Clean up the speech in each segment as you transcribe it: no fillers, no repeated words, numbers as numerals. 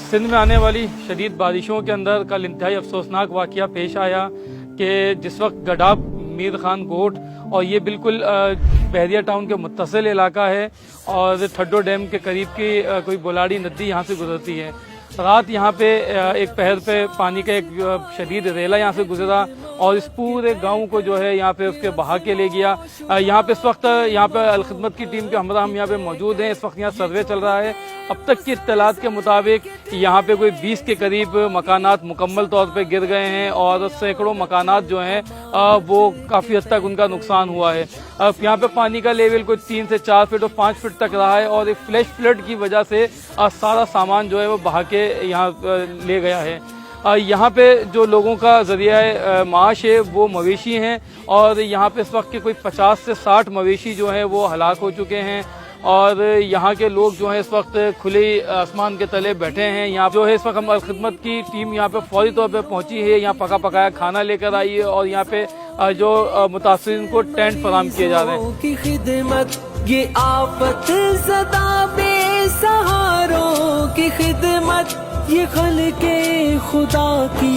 सिंध में आने वाली शदीद बारिशों के अंदर कल इंतहाई अफसोसनाक वाक़या पेश आया कि जिस वक्त गडाब मीर खान गोट और ये बिल्कुल बहरिया टाउन के मुत्तसिल इलाका है और ठड्डो डैम के करीब की कोई बुलाड़ी नदी यहाँ से गुजरती है। रात यहाँ पे एक पहर पे पानी का एक शदीद रेला यहाँ से गुजरा और इस पूरे गांव को जो है यहाँ पे उसके बहा के ले गया। यहाँ पे इस वक्त यहाँ पे अलखिदमत की टीम के हमरा हम यहाँ पे मौजूद हैं। इस वक्त यहाँ सर्वे चल रहा है। अब तक की इत्तलात के मुताबिक यहाँ पे कोई 20 के करीब मकानात मुकम्मल तौर पे गिर गए हैं और सैकड़ों मकानात जो हैं वो काफ़ी हद तक उनका नुकसान हुआ है। अब यहाँ पे पानी का लेवल कोई 3 से 4 फीट और 5 फीट तक रहा है और एक फ्लैश फ्लड की वजह से सारा सामान जो है वो बहा के यहाँ ले गया है। यहाँ पे जो लोगों का जरिया माश है वो मवेशी हैं और यहाँ पे इस वक्त के कोई 50 से 60 मवेशी जो हैं वो हलाक हो चुके हैं और यहाँ के लोग जो हैं इस वक्त खुले आसमान के तले बैठे हैं। यहाँ जो है इस वक्त हम खिदमत की टीम यहाँ पे फौरी तौर पे पहुंची है। यहाँ पका पकाया खाना लेकर आई है और यहाँ पे जो मुतासिरीन को टेंट फराहम किए जा रहे हैं। की खिदमत ये आफत ज़दा बेसहारों की खिदमत, ये खल्क़े खुदा की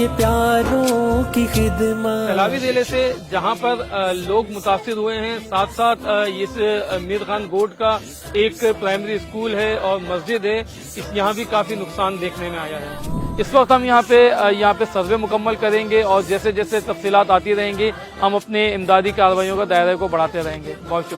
ये प्यारों की खिदमत। सैलाबी जिले से जहाँ पर लोग मुतासिर हुए हैं, साथ साथ इस मीर खान गोट का एक प्राइमरी स्कूल है और मस्जिद है, यहाँ भी काफ़ी नुकसान देखने में आया है। इस वक्त हम यहाँ पे सर्वे मुकम्मल करेंगे और जैसे जैसे तफसीलात आती रहेंगी हम अपने इमदादी कार्रवाइयों का दायरे को बढ़ाते रहेंगे। बहुत शुक्रिया।